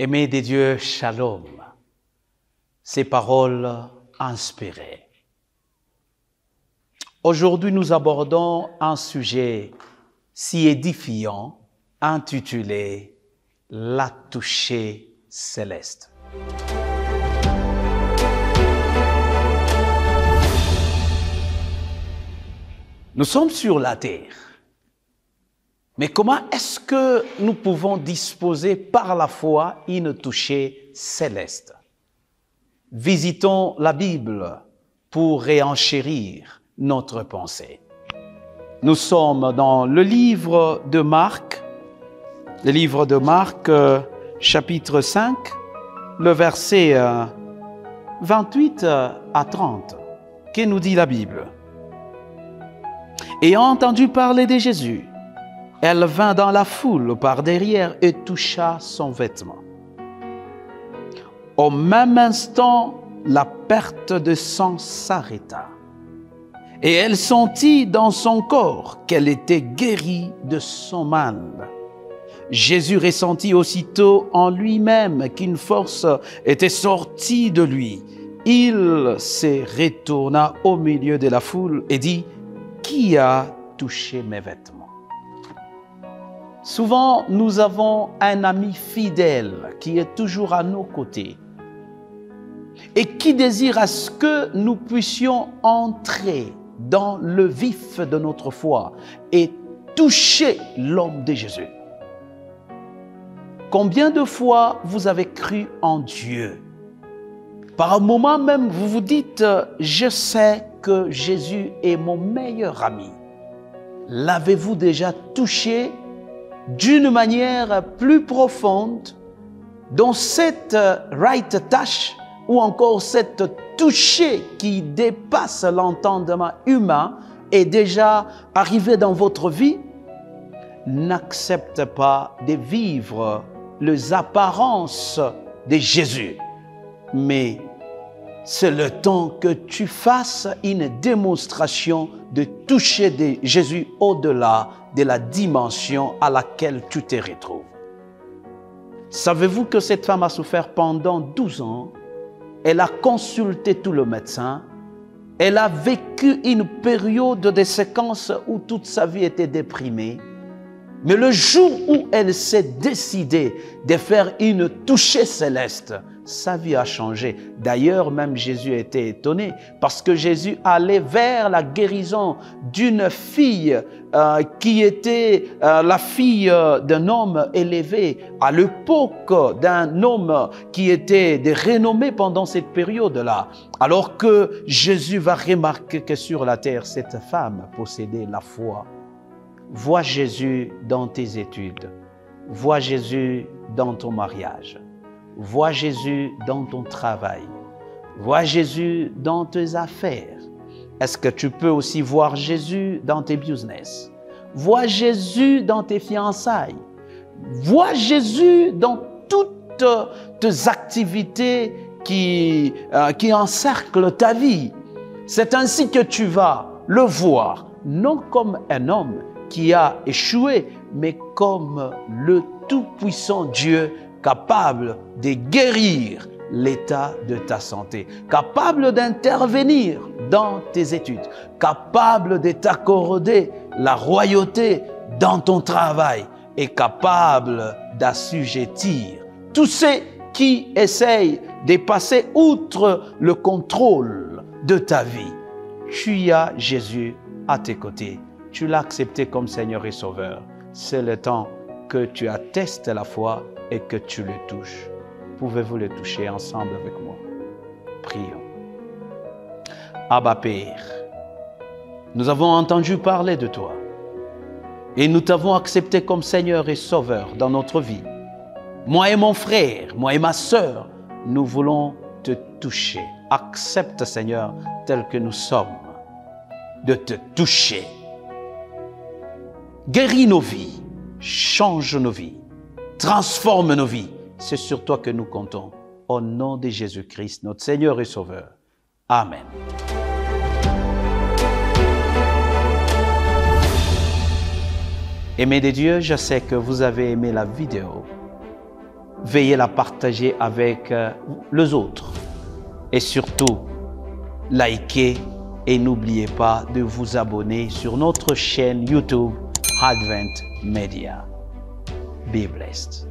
Aimés des dieux, shalom. Ces paroles inspirées. Aujourd'hui, nous abordons un sujet si édifiant intitulé « La touchée céleste ». Nous sommes sur la terre. Mais comment est-ce que nous pouvons disposer par la foi une touchée céleste? Visitons la Bible pour réenchérir notre pensée. Nous sommes dans le livre de Marc, chapitre 5, le verset 28 à 30. Que nous dit la Bible? Ayant entendu parler de Jésus, elle vint dans la foule par derrière et toucha son vêtement. Au même instant, la perte de sang s'arrêta. Et elle sentit dans son corps qu'elle était guérie de son mal. Jésus ressentit aussitôt en lui-même qu'une force était sortie de lui. Il se retourna au milieu de la foule et dit, « Qui a touché mes vêtements ?» Souvent, nous avons un ami fidèle qui est toujours à nos côtés et qui désire à ce que nous puissions entrer dans le vif de notre foi et toucher l'homme de Jésus. Combien de fois vous avez cru en Dieu? Par un moment même, vous vous dites, je sais que Jésus est mon meilleur ami. L'avez-vous déjà touché d'une manière plus profonde, dans cette right touch ou encore cette toucher qui dépasse l'entendement humain est déjà arrivé dans votre vie? N'accepte pas de vivre les apparences de Jésus, mais c'est le temps que tu fasses une démonstration de toucher de Jésus au-delà de la dimension à laquelle tu te retrouves. Savez-vous que cette femme a souffert pendant 12 ans? Elle a consulté tout le médecin. Elle a vécu une période de séquence où toute sa vie était déprimée. Mais le jour où elle s'est décidée de faire une touchée céleste, sa vie a changé. D'ailleurs, même Jésus était étonné parce que Jésus allait vers la guérison d'une fille qui était la fille d'un homme élevé à l'époque, d'un homme qui était de renommée pendant cette période-là. Alors que Jésus va remarquer que sur la terre, cette femme possédait la foi. Vois Jésus dans tes études. Vois Jésus dans ton mariage. Vois Jésus dans ton travail. Vois Jésus dans tes affaires. Est-ce que tu peux aussi voir Jésus dans tes business? Vois Jésus dans tes fiançailles. Vois Jésus dans toutes tes activités qui encerclent ta vie. C'est ainsi que tu vas le voir, non comme un homme qui a échoué, mais comme le tout-puissant Dieu capable de guérir l'état de ta santé, capable d'intervenir dans tes études, capable de t'accorder la royauté dans ton travail et capable d'assujettir tous ceux qui essayent de passer outre le contrôle de ta vie. Tu as Jésus à tes côtés. Tu l'as accepté comme Seigneur et Sauveur. C'est le temps que tu attestes la foi et que tu le touches. Pouvez-vous le toucher ensemble avec moi? Prions. Abba Père, nous avons entendu parler de toi et nous t'avons accepté comme Seigneur et Sauveur dans notre vie. Moi et mon frère, moi et ma sœur, nous voulons te toucher. Accepte, Seigneur, tel que nous sommes, de te toucher. Guéris nos vies, change nos vies, transforme nos vies. C'est sur toi que nous comptons. Au nom de Jésus-Christ, notre Seigneur et Sauveur. Amen. Aimés de Dieu, je sais que vous avez aimé la vidéo. veuillez la partager avec les autres. Et surtout, likez et n'oubliez pas de vous abonner sur notre chaîne YouTube Advent Media. Be blessed.